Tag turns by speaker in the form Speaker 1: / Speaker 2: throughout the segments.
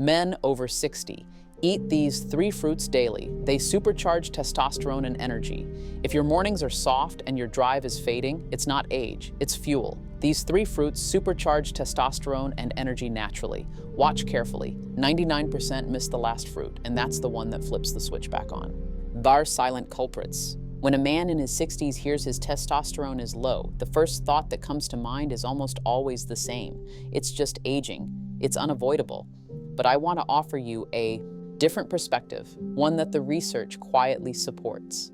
Speaker 1: Men over 60. Eat these 3 fruits daily. They supercharge testosterone and energy. If your mornings are soft and your drive is fading, it's not age, it's fuel. These 3 fruits supercharge testosterone and energy naturally. Watch carefully. 99% miss the last fruit, and that's the one that flips the switch back on. They're silent culprits. When a man in his 60s hears his testosterone is low, the first thought that comes to mind is almost always the same. It's just aging. It's unavoidable. But I want to offer you a different perspective, one that the research quietly supports.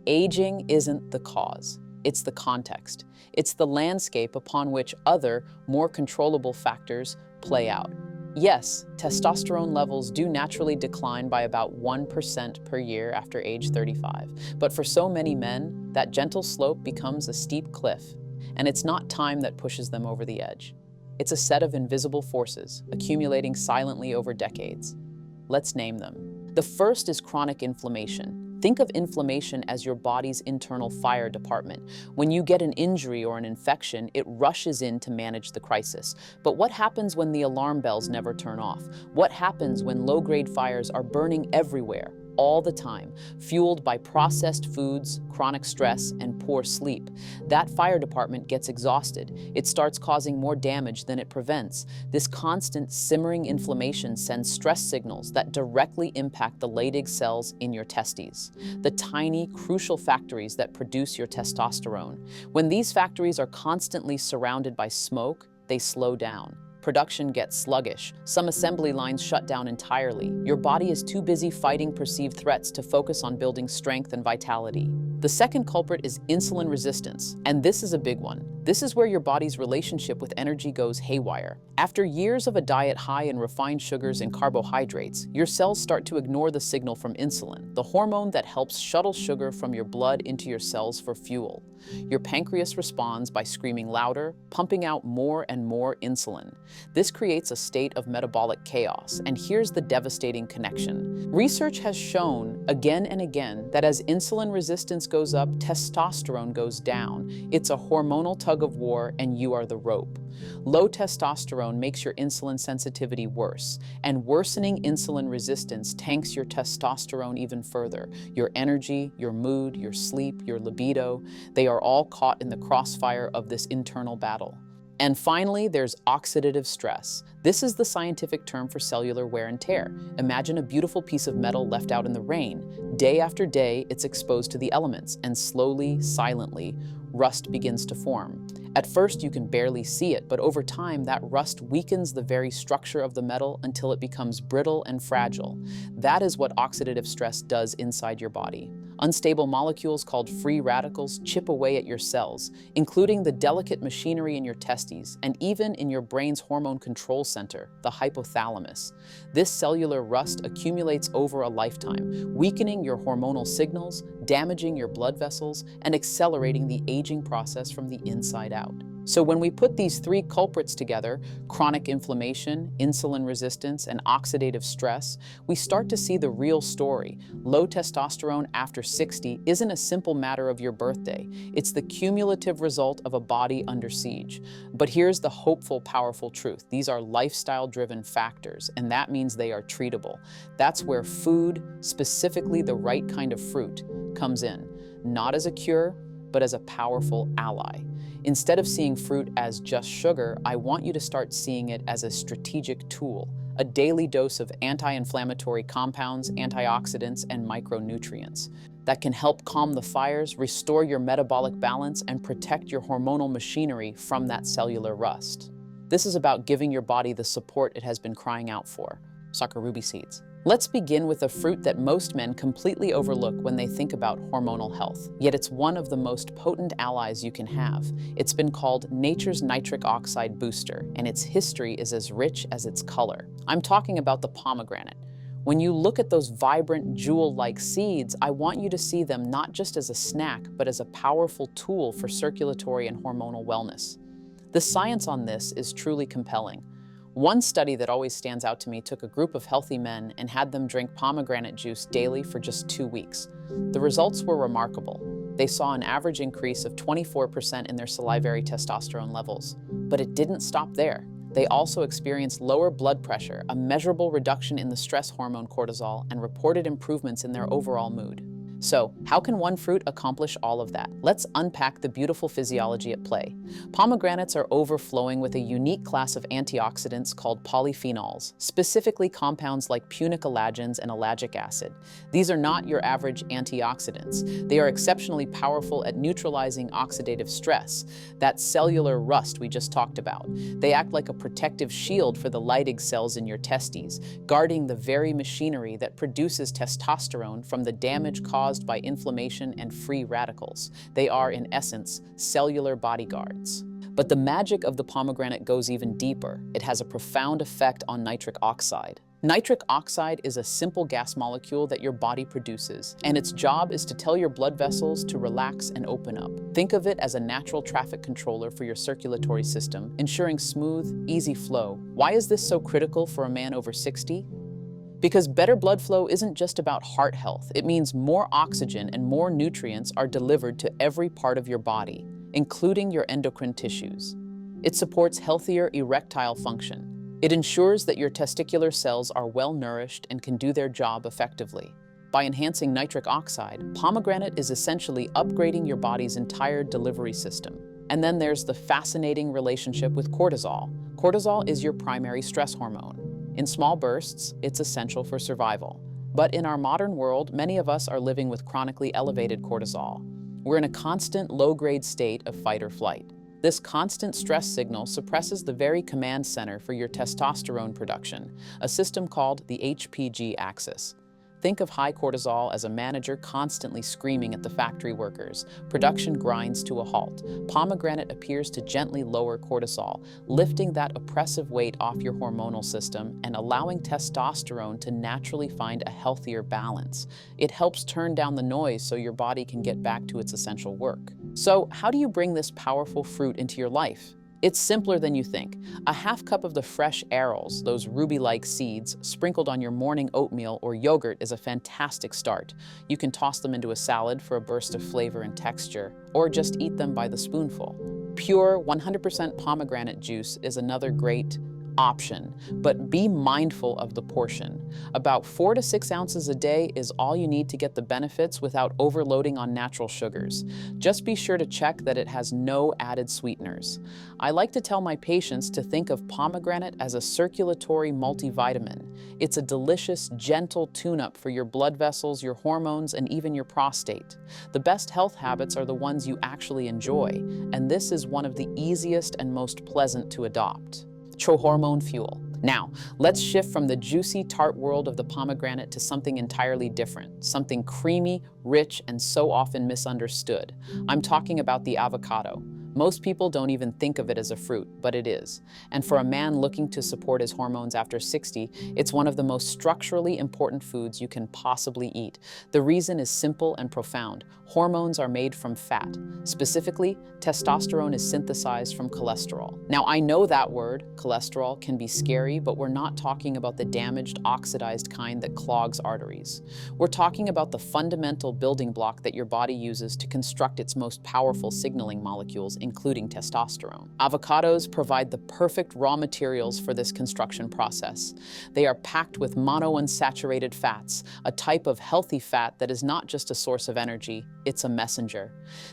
Speaker 1: Aging isn't the cause, it's the context. It's the landscape upon which other, more controllable factors play out. Yes, testosterone levels do naturally decline by about 1% per year after age 35. But for so many men, that gentle slope becomes a steep cliff, and it's not time that pushes them over the edge. It's a set of invisible forces, accumulating silently over decades. Let's name them. The first is chronic inflammation. Think of inflammation as your body's internal fire department. When you get an injury or an infection, it rushes in to manage the crisis. But what happens when the alarm bells never turn off? What happens when low-grade fires are burning everywhere, all the time, fueled by processed foods, chronic stress, and poor sleep? That fire department gets exhausted. It starts causing more damage than it prevents. This constant simmering inflammation sends stress signals that directly impact the Leydig cells in your testes, the tiny, crucial factories that produce your testosterone. When these factories are constantly surrounded by smoke, they slow down. Production gets sluggish. Some assembly lines shut down entirely. Your body is too busy fighting perceived threats to focus on building strength and vitality. The second culprit is insulin resistance, and this is a big one. This is where your body's relationship with energy goes haywire. After years of a diet high in refined sugars and carbohydrates, your cells start to ignore the signal from insulin, the hormone that helps shuttle sugar from your blood into your cells for fuel. Your pancreas responds by screaming louder, pumping out more and more insulin. This creates a state of metabolic chaos, and here's the devastating connection. Research has shown again and again that as insulin resistance goes up, testosterone goes down. It's a hormonal tug of war, and you are the rope. Low testosterone makes your insulin sensitivity worse, and worsening insulin resistance tanks your testosterone even further. Your energy, your mood, your sleep, your libido, they are all caught in the crossfire of this internal battle. And finally, there's oxidative stress. This is the scientific term for cellular wear and tear. Imagine a beautiful piece of metal left out in the rain. Day after day, it's exposed to the elements, and slowly, silently, rust begins to form. At first, you can barely see it, but over time, that rust weakens the very structure of the metal until it becomes brittle and fragile. That is what oxidative stress does inside your body. Unstable molecules called free radicals chip away at your cells, including the delicate machinery in your testes and even in your brain's hormone control center, the hypothalamus. This cellular rust accumulates over a lifetime, weakening your hormonal signals, damaging your blood vessels, and accelerating the aging process from the inside out. So when we put these 3 culprits together, chronic inflammation, insulin resistance, and oxidative stress, we start to see the real story. Low testosterone after 60 isn't a simple matter of your birthday. It's the cumulative result of a body under siege. But here's the hopeful, powerful truth. These are lifestyle-driven factors, and that means they are treatable. That's where food, specifically the right kind of fruit, comes in. Not as a cure, but as a powerful ally. Instead of seeing fruit as just sugar, I want you to start seeing it as a strategic tool, a daily dose of anti-inflammatory compounds, antioxidants, and micronutrients that can help calm the fires, restore your metabolic balance, and protect your hormonal machinery from that cellular rust. This is about giving your body the support it has been crying out for. Sakura ruby seeds. Let's begin with a fruit that most men completely overlook when they think about hormonal health. Yet it's one of the most potent allies you can have. It's been called nature's nitric oxide booster, and its history is as rich as its color. I'm talking about the pomegranate. When you look at those vibrant, jewel-like seeds, I want you to see them not just as a snack, but as a powerful tool for circulatory and hormonal wellness. The science on this is truly compelling. One study that always stands out to me took a group of healthy men and had them drink pomegranate juice daily for just 2 weeks. The results were remarkable. They saw an average increase of 24% in their salivary testosterone levels. But it didn't stop there. They also experienced lower blood pressure, a measurable reduction in the stress hormone cortisol, and reported improvements in their overall mood. So, how can one fruit accomplish all of that? Let's unpack the beautiful physiology at play. Pomegranates are overflowing with a unique class of antioxidants called polyphenols, specifically compounds like punicalagins and ellagic acid. These are not your average antioxidants. They are exceptionally powerful at neutralizing oxidative stress, that cellular rust we just talked about. They act like a protective shield for the Leydig cells in your testes, guarding the very machinery that produces testosterone from the damage caused by inflammation and free radicals. They are, in essence, cellular bodyguards. But the magic of the pomegranate goes even deeper. It has a profound effect on nitric oxide. Nitric oxide is a simple gas molecule that your body produces, and its job is to tell your blood vessels to relax and open up. Think of it as a natural traffic controller for your circulatory system, ensuring smooth, easy flow. Why is this so critical for a man over 60? Because better blood flow isn't just about heart health. It means more oxygen and more nutrients are delivered to every part of your body, including your endocrine tissues. It supports healthier erectile function. It ensures that your testicular cells are well nourished and can do their job effectively. By enhancing nitric oxide, pomegranate is essentially upgrading your body's entire delivery system. And then there's the fascinating relationship with cortisol. Cortisol is your primary stress hormone. In small bursts, it's essential for survival. But in our modern world, many of us are living with chronically elevated cortisol. We're in a constant low-grade state of fight or flight. This constant stress signal suppresses the very command center for your testosterone production, a system called the HPG axis. Think of high cortisol as a manager constantly screaming at the factory workers. Production grinds to a halt. Pomegranate appears to gently lower cortisol, lifting that oppressive weight off your hormonal system and allowing testosterone to naturally find a healthier balance. It helps turn down the noise so your body can get back to its essential work. So, how do you bring this powerful fruit into your life? It's simpler than you think. A half cup of the fresh arils, those ruby-like seeds, sprinkled on your morning oatmeal or yogurt is a fantastic start. You can toss them into a salad for a burst of flavor and texture, or just eat them by the spoonful. Pure 100% pomegranate juice is another great option, but be mindful of the portion. About 4 to 6 ounces a day is all you need to get the benefits without overloading on natural sugars. Just be sure to check that it has no added sweeteners. I like to tell my patients to think of pomegranate as a circulatory multivitamin. It's a delicious, gentle tune-up for your blood vessels, your hormones, and even your prostate. The best health habits are the ones you actually enjoy, and this is one of the easiest and most pleasant to adopt. Hormone fuel. Now, let's shift from the juicy, tart world of the pomegranate to something entirely different, something creamy, rich, and so often misunderstood. I'm talking about the avocado. Most people don't even think of it as a fruit, but it is. And for a man looking to support his hormones after 60, it's one of the most structurally important foods you can possibly eat. The reason is simple and profound. Hormones are made from fat. Specifically, testosterone is synthesized from cholesterol. Now, I know that word, cholesterol, can be scary, but we're not talking about the damaged, oxidized kind that clogs arteries. We're talking about the fundamental building block that your body uses to construct its most powerful signaling molecules, including testosterone. Avocados provide the perfect raw materials for this construction process. They are packed with monounsaturated fats, a type of healthy fat that is not just a source of energy, it's a messenger.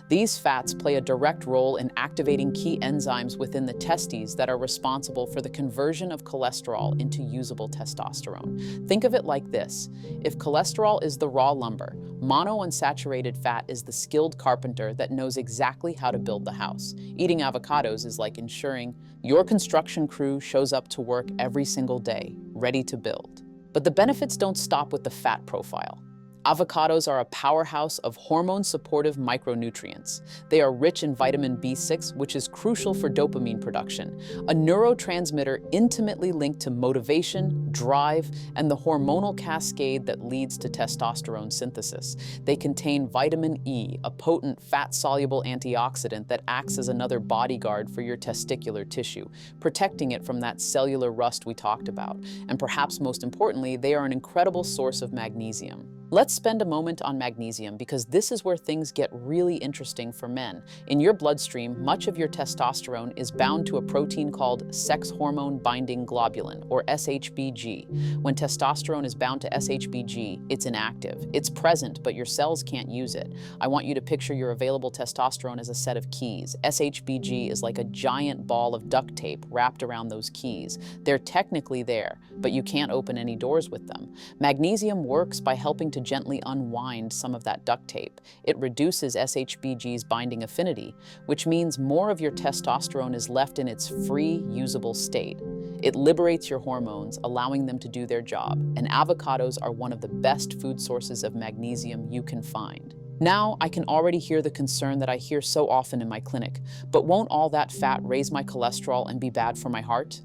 Speaker 1: These fats play a direct role in activating key enzymes within the testes that are responsible for the conversion of cholesterol into usable testosterone. Think of it like this. If cholesterol is the raw lumber, monounsaturated fat is the skilled carpenter that knows exactly how to build the house. Eating avocados is like ensuring your construction crew shows up to work every single day, ready to build. But the benefits don't stop with the fat profile. Avocados are a powerhouse of hormone-supportive micronutrients. They are rich in vitamin B6, which is crucial for dopamine production, a neurotransmitter intimately linked to motivation, drive, and the hormonal cascade that leads to testosterone synthesis. They contain vitamin E, a potent fat-soluble antioxidant that acts as another bodyguard for your testicular tissue, protecting it from that cellular rust we talked about. And perhaps most importantly, they are an incredible source of magnesium. Let's spend a moment on magnesium because this is where things get really interesting for men. In your bloodstream, much of your testosterone is bound to a protein called sex hormone binding globulin, or SHBG. When testosterone is bound to SHBG, it's inactive. It's present, but your cells can't use it. I want you to picture your available testosterone as a set of keys. SHBG is like a giant ball of duct tape wrapped around those keys. They're technically there, but you can't open any doors with them. Magnesium works by helping to gently unwind some of that duct tape. It reduces SHBG's binding affinity, which means more of your testosterone is left in its free, usable state. It liberates your hormones, allowing them to do their job, and avocados are one of the best food sources of magnesium you can find. Now, I can already hear the concern that I hear so often in my clinic, but won't all that fat raise my cholesterol and be bad for my heart?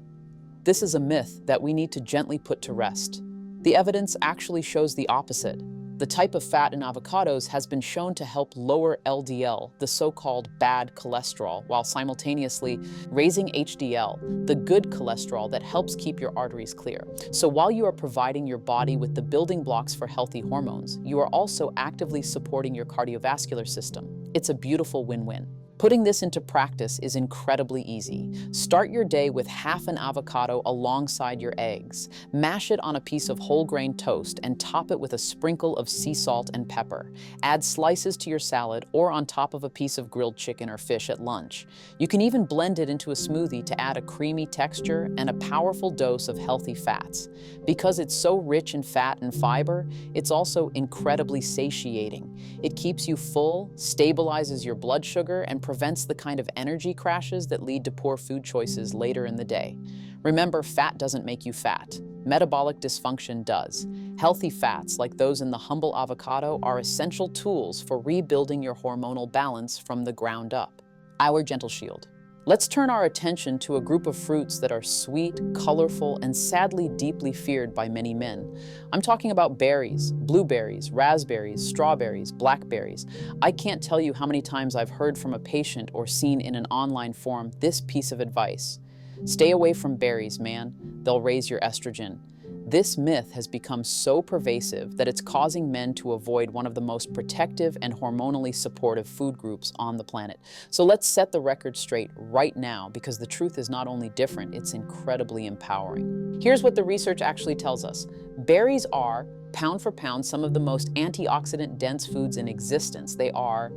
Speaker 1: This is a myth that we need to gently put to rest. The evidence actually shows the opposite. The type of fat in avocados has been shown to help lower LDL, the so-called bad cholesterol, while simultaneously raising HDL, the good cholesterol that helps keep your arteries clear. So while you are providing your body with the building blocks for healthy hormones, you are also actively supporting your cardiovascular system. It's a beautiful win-win. Putting this into practice is incredibly easy. Start your day with half an avocado alongside your eggs. Mash it on a piece of whole grain toast and top it with a sprinkle of sea salt and pepper. Add slices to your salad or on top of a piece of grilled chicken or fish at lunch. You can even blend it into a smoothie to add a creamy texture and a powerful dose of healthy fats. Because it's so rich in fat and fiber, it's also incredibly satiating. It keeps you full, stabilizes your blood sugar, and prevents the kind of energy crashes that lead to poor food choices later in the day. Remember, fat doesn't make you fat. Metabolic dysfunction does. Healthy fats, like those in the humble avocado, are essential tools for rebuilding your hormonal balance from the ground up. Our gentle shield. Let's turn our attention to a group of fruits that are sweet, colorful, and sadly deeply feared by many men. I'm talking about berries, blueberries, raspberries, strawberries, blackberries. I can't tell you how many times I've heard from a patient or seen in an online forum this piece of advice. Stay away from berries, man. They'll raise your estrogen. This myth has become so pervasive that it's causing men to avoid one of the most protective and hormonally supportive food groups on the planet. So let's set the record straight right now, because the truth is not only different, it's incredibly empowering. Here's what the research actually tells us. Berries are, pound for pound, some of the most antioxidant-dense foods in existence. They are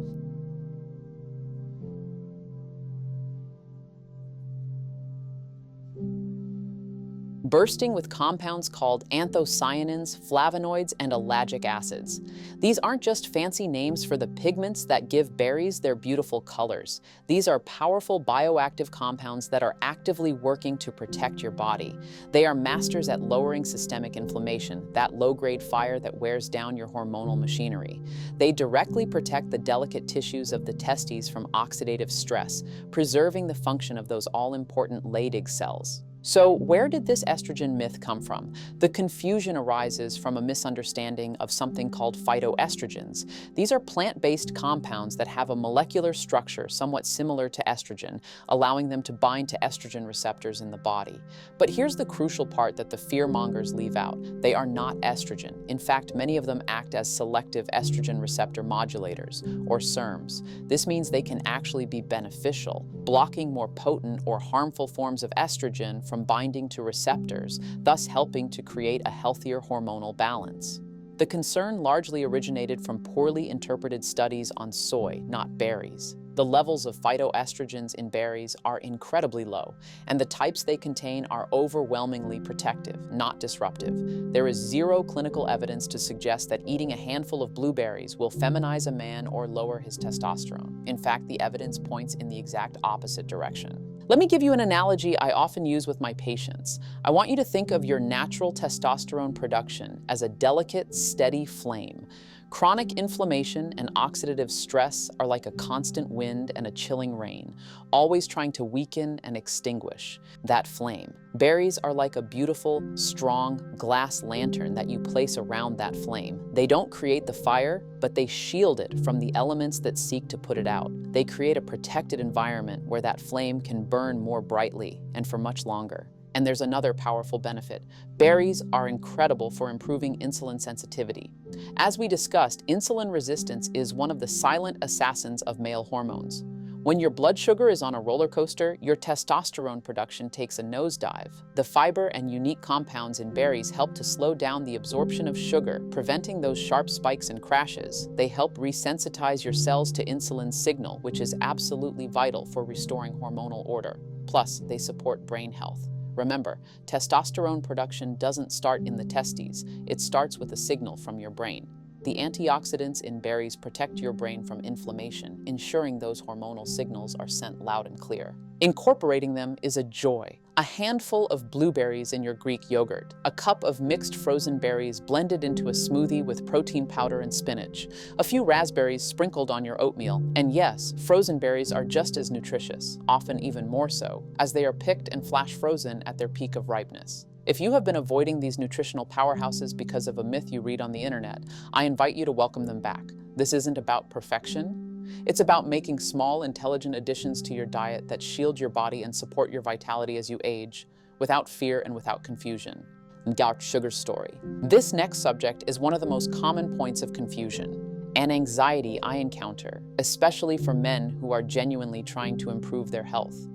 Speaker 1: bursting with compounds called anthocyanins, flavonoids, and ellagic acids. These aren't just fancy names for the pigments that give berries their beautiful colors. These are powerful bioactive compounds that are actively working to protect your body. They are masters at lowering systemic inflammation, that low-grade fire that wears down your hormonal machinery. They directly protect the delicate tissues of the testes from oxidative stress, preserving the function of those all-important Leydig cells. So where did this estrogen myth come from? The confusion arises from a misunderstanding of something called phytoestrogens. These are plant-based compounds that have a molecular structure somewhat similar to estrogen, allowing them to bind to estrogen receptors in the body. But here's the crucial part that the fearmongers leave out. They are not estrogen. In fact, many of them act as selective estrogen receptor modulators, or SERMs. This means they can actually be beneficial, blocking more potent or harmful forms of estrogen from binding to receptors, thus helping to create a healthier hormonal balance. The concern largely originated from poorly interpreted studies on soy, not berries. The levels of phytoestrogens in berries are incredibly low, and the types they contain are overwhelmingly protective, not disruptive. There is zero clinical evidence to suggest that eating a handful of blueberries will feminize a man or lower his testosterone. In fact, the evidence points in the exact opposite direction. Let me give you an analogy I often use with my patients. I want you to think of your natural testosterone production as a delicate, steady flame. Chronic inflammation and oxidative stress are like a constant wind and a chilling rain, always trying to weaken and extinguish that flame. Berries are like a beautiful, strong glass lantern that you place around that flame. They don't create the fire, but they shield it from the elements that seek to put it out. They create a protected environment where that flame can burn more brightly and for much longer. And there's another powerful benefit. Berries are incredible for improving insulin sensitivity. As we discussed, insulin resistance is one of the silent assassins of male hormones. When your blood sugar is on a roller coaster, your testosterone production takes a nosedive. The fiber and unique compounds in berries help to slow down the absorption of sugar, preventing those sharp spikes and crashes. They help resensitize your cells to insulin's signal, which is absolutely vital for restoring hormonal order. Plus, they support brain health. Remember, testosterone production doesn't start in the testes, it starts with a signal from your brain. The antioxidants in berries protect your brain from inflammation, ensuring those hormonal signals are sent loud and clear. Incorporating them is a joy. A handful of blueberries in your Greek yogurt, a cup of mixed frozen berries blended into a smoothie with protein powder and spinach, a few raspberries sprinkled on your oatmeal, and yes, frozen berries are just as nutritious, often even more so, as they are picked and flash frozen at their peak of ripeness. If you have been avoiding these nutritional powerhouses because of a myth you read on the internet, I invite you to welcome them back. This isn't about perfection. It's about making small, intelligent additions to your diet that shield your body and support your vitality as you age, without fear and without confusion. Dark sugar story. This next subject is one of the most common points of confusion, and anxiety I encounter, especially for men who are genuinely trying to improve their health.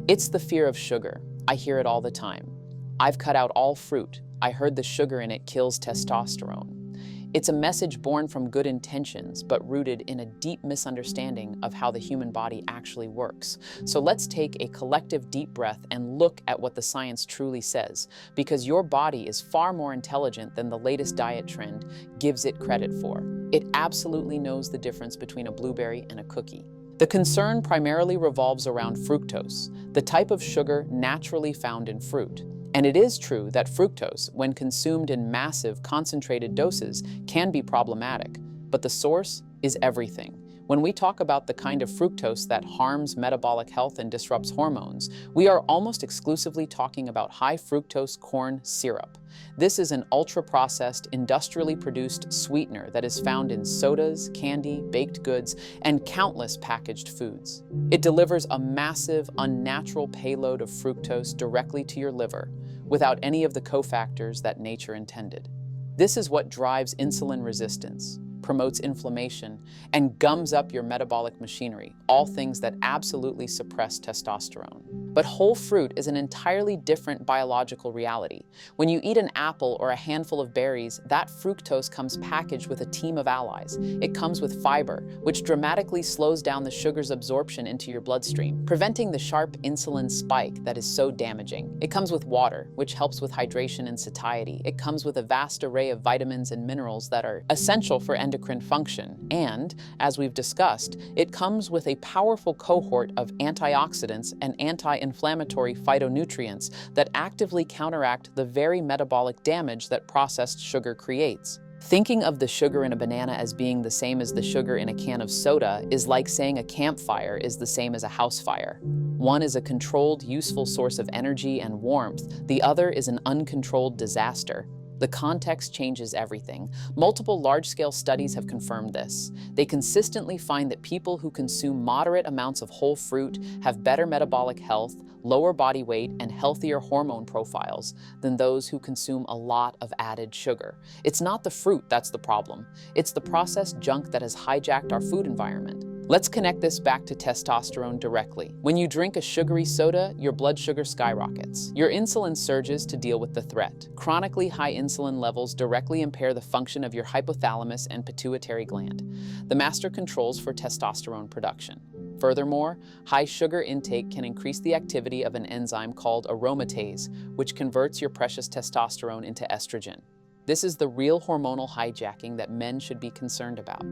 Speaker 1: It's the fear of sugar. I hear it all the time. I've cut out all fruit. I heard the sugar in it kills testosterone. It's a message born from good intentions, but rooted in a deep misunderstanding of how the human body actually works. So let's take a collective deep breath and look at what the science truly says, because your body is far more intelligent than the latest diet trend gives it credit for. It absolutely knows the difference between a blueberry and a cookie. The concern primarily revolves around fructose, the type of sugar naturally found in fruit. And it is true that fructose, when consumed in massive, concentrated doses, can be problematic, but the source is everything. When we talk about the kind of fructose that harms metabolic health and disrupts hormones, we are almost exclusively talking about high fructose corn syrup. This is an ultra-processed, industrially produced sweetener that is found in sodas, candy, baked goods, and countless packaged foods. It delivers a massive, unnatural payload of fructose directly to your liver, without any of the cofactors that nature intended. This is what drives insulin resistance, promotes inflammation, and gums up your metabolic machinery, all things that absolutely suppress testosterone. But whole fruit is an entirely different biological reality. When you eat an apple or a handful of berries, that fructose comes packaged with a team of allies. It comes with fiber, which dramatically slows down the sugar's absorption into your bloodstream, preventing the sharp insulin spike that is so damaging. It comes with water, which helps with hydration and satiety. It comes with a vast array of vitamins and minerals that are essential for endocrine function. And, as we've discussed, it comes with a powerful cohort of antioxidants and anti-inflammatory phytonutrients that actively counteract the very metabolic damage that processed sugar creates. Thinking of the sugar in a banana as being the same as the sugar in a can of soda is like saying a campfire is the same as a house fire. One is a controlled, useful source of energy and warmth. The other is an uncontrolled disaster. The context changes everything. Multiple large-scale studies have confirmed this. They consistently find that people who consume moderate amounts of whole fruit have better metabolic health, lower body weight, and healthier hormone profiles than those who consume a lot of added sugar. It's not the fruit that's the problem. It's the processed junk that has hijacked our food environment. Let's connect this back to testosterone directly. When you drink a sugary soda, your blood sugar skyrockets. Your insulin surges to deal with the threat. Chronically high insulin levels directly impair the function of your hypothalamus and pituitary gland, the master controls for testosterone production. Furthermore, high sugar intake can increase the activity of an enzyme called aromatase, which converts your precious testosterone into estrogen. This is the real hormonal hijacking that men should be concerned about.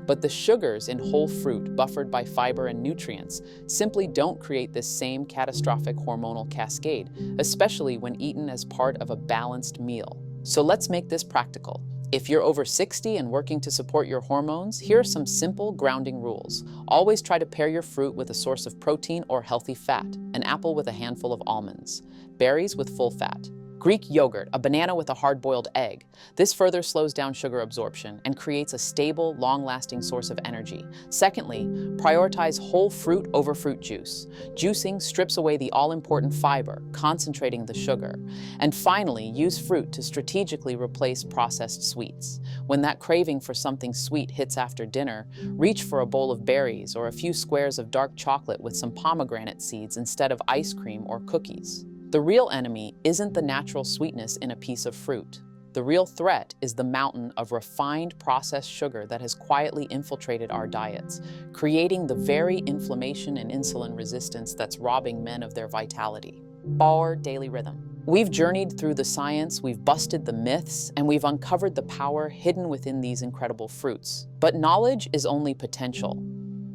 Speaker 1: But the sugars in whole fruit, buffered by fiber and nutrients, simply don't create this same catastrophic hormonal cascade, especially when eaten as part of a balanced meal. So let's make this practical. If you're over 60 and working to support your hormones, here are some simple grounding rules. Always try to pair your fruit with a source of protein or healthy fat, an apple with a handful of almonds, berries with full fat, Greek yogurt, a banana with a hard-boiled egg. This further slows down sugar absorption and creates a stable, long-lasting source of energy. Secondly, prioritize whole fruit over fruit juice. Juicing strips away the all-important fiber, concentrating the sugar. And finally, use fruit to strategically replace processed sweets. When that craving for something sweet hits after dinner, reach for a bowl of berries or a few squares of dark chocolate with some pomegranate seeds instead of ice cream or cookies. The real enemy isn't the natural sweetness in a piece of fruit. The real threat is the mountain of refined processed sugar that has quietly infiltrated our diets, creating the very inflammation and insulin resistance that's robbing men of their vitality. Our daily rhythm. We've journeyed through the science, we've busted the myths, and we've uncovered the power hidden within these incredible fruits. But knowledge is only potential.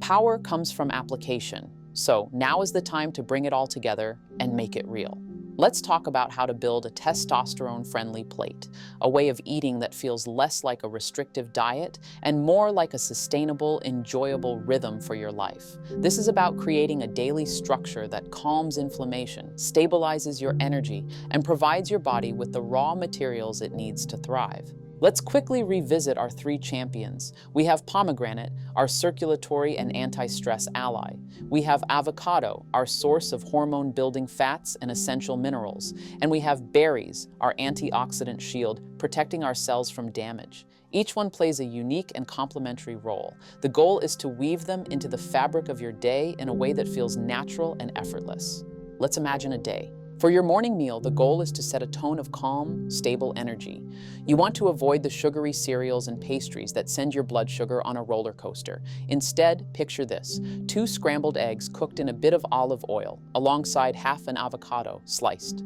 Speaker 1: Power comes from application. So now is the time to bring it all together and make it real. Let's talk about how to build a testosterone-friendly plate, a way of eating that feels less like a restrictive diet and more like a sustainable, enjoyable rhythm for your life. This is about creating a daily structure that calms inflammation, stabilizes your energy, and provides your body with the raw materials it needs to thrive. Let's quickly revisit our three champions. We have pomegranate, our circulatory and anti-stress ally. We have avocado, our source of hormone-building fats and essential minerals. And we have berries, our antioxidant shield, protecting our cells from damage. Each one plays a unique and complementary role. The goal is to weave them into the fabric of your day in a way that feels natural and effortless. Let's imagine a day. For your morning meal, the goal is to set a tone of calm, stable energy. You want to avoid the sugary cereals and pastries that send your blood sugar on a roller coaster. Instead, picture this: 2 scrambled eggs cooked in a bit of olive oil, alongside half an avocado sliced.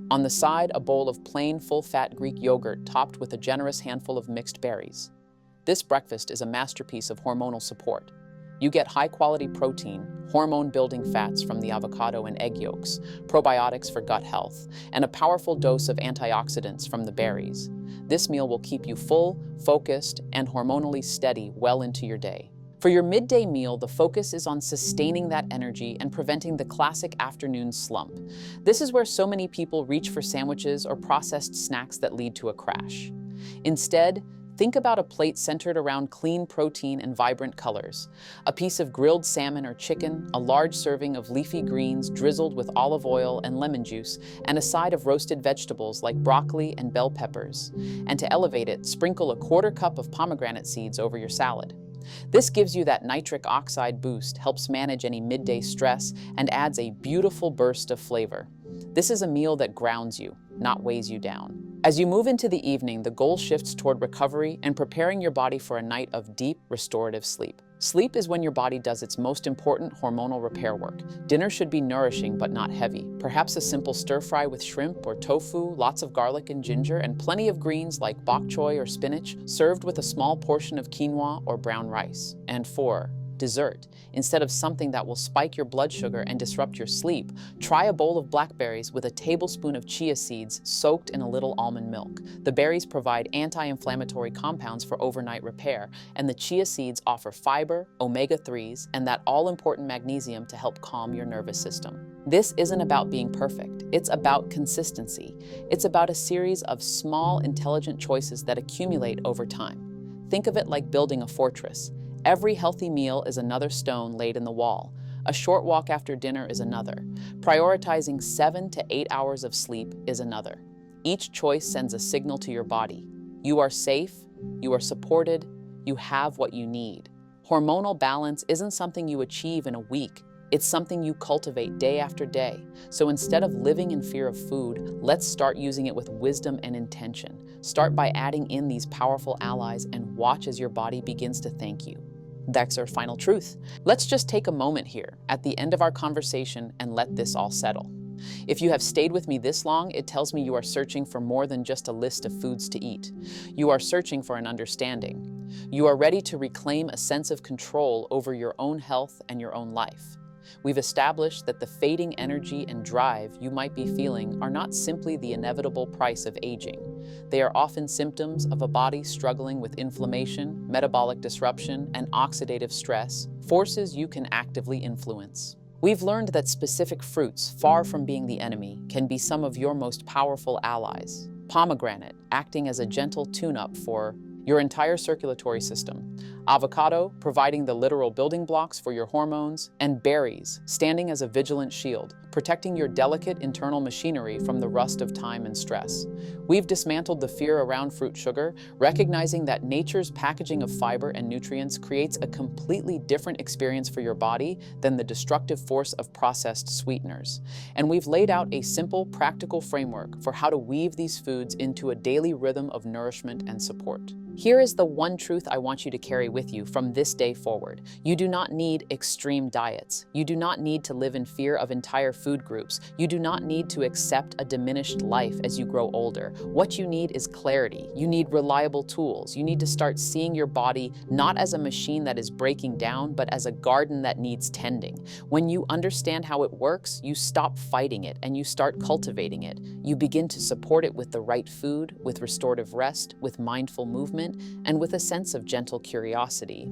Speaker 1: On the side, a bowl of plain, full-fat Greek yogurt topped with a generous handful of mixed berries. This breakfast is a masterpiece of hormonal support. You get high-quality protein, hormone-building fats from the avocado and egg yolks, probiotics for gut health, and a powerful dose of antioxidants from the berries. This meal will keep you full, focused, and hormonally steady well into your day. For your midday meal, the focus is on sustaining that energy and preventing the classic afternoon slump. This is where so many people reach for sandwiches or processed snacks that lead to a crash. Instead, think about a plate centered around clean protein and vibrant colors. A piece of grilled salmon or chicken, a large serving of leafy greens drizzled with olive oil and lemon juice, and a side of roasted vegetables like broccoli and bell peppers. And to elevate it, sprinkle a 1/4 cup of pomegranate seeds over your salad. This gives you that nitric oxide boost, helps manage any midday stress, and adds a beautiful burst of flavor. This is a meal that grounds you, not weighs you down. As you move into the evening, the goal shifts toward recovery and preparing your body for a night of deep, restorative sleep. Sleep is when your body does its most important hormonal repair work. Dinner should be nourishing but not heavy. Perhaps a simple stir-fry with shrimp or tofu, lots of garlic and ginger, and plenty of greens like bok choy or spinach, served with a small portion of quinoa or brown rice. And 4. Dessert. Instead of something that will spike your blood sugar and disrupt your sleep, try a bowl of blackberries with a tablespoon of chia seeds soaked in a little almond milk. The berries provide anti-inflammatory compounds for overnight repair, and the chia seeds offer fiber, omega-3s, and that all-important magnesium to help calm your nervous system. This isn't about being perfect. It's about consistency. It's about a series of small, intelligent choices that accumulate over time. Think of it like building a fortress. Every healthy meal is another stone laid in the wall. A short walk after dinner is another. Prioritizing 7 to 8 hours of sleep is another. Each choice sends a signal to your body. You are safe, you are supported, you have what you need. Hormonal balance isn't something you achieve in a week. It's something you cultivate day after day. So instead of living in fear of food, let's start using it with wisdom and intention. Start by adding in these powerful allies and watch as your body begins to thank you. That's our final truth. Let's just take a moment here at the end of our conversation and let this all settle. If you have stayed with me this long, it tells me you are searching for more than just a list of foods to eat. You are searching for an understanding. You are ready to reclaim a sense of control over your own health and your own life. We've established that the fading energy and drive you might be feeling are not simply the inevitable price of aging. They are often symptoms of a body struggling with inflammation, metabolic disruption, and oxidative stress, forces you can actively influence. We've learned that specific fruits, far from being the enemy, can be some of your most powerful allies. Pomegranate, acting as a gentle tune-up for your entire circulatory system. Avocado, providing the literal building blocks for your hormones. And berries, standing as a vigilant shield, protecting your delicate internal machinery from the rust of time and stress. We've dismantled the fear around fruit sugar, recognizing that nature's packaging of fiber and nutrients creates a completely different experience for your body than the destructive force of processed sweeteners. And we've laid out a simple, practical framework for how to weave these foods into a daily rhythm of nourishment and support. Here is the one truth I want you to carry with you from this day forward. You do not need extreme diets. You do not need to live in fear of entire food groups. You do not need to accept a diminished life as you grow older. What you need is clarity. You need reliable tools. You need to start seeing your body not as a machine that is breaking down, but as a garden that needs tending. When you understand how it works, you stop fighting it and you start cultivating it. You begin to support it with the right food, with restorative rest, with mindful movement, and with a sense of gentle curiosity.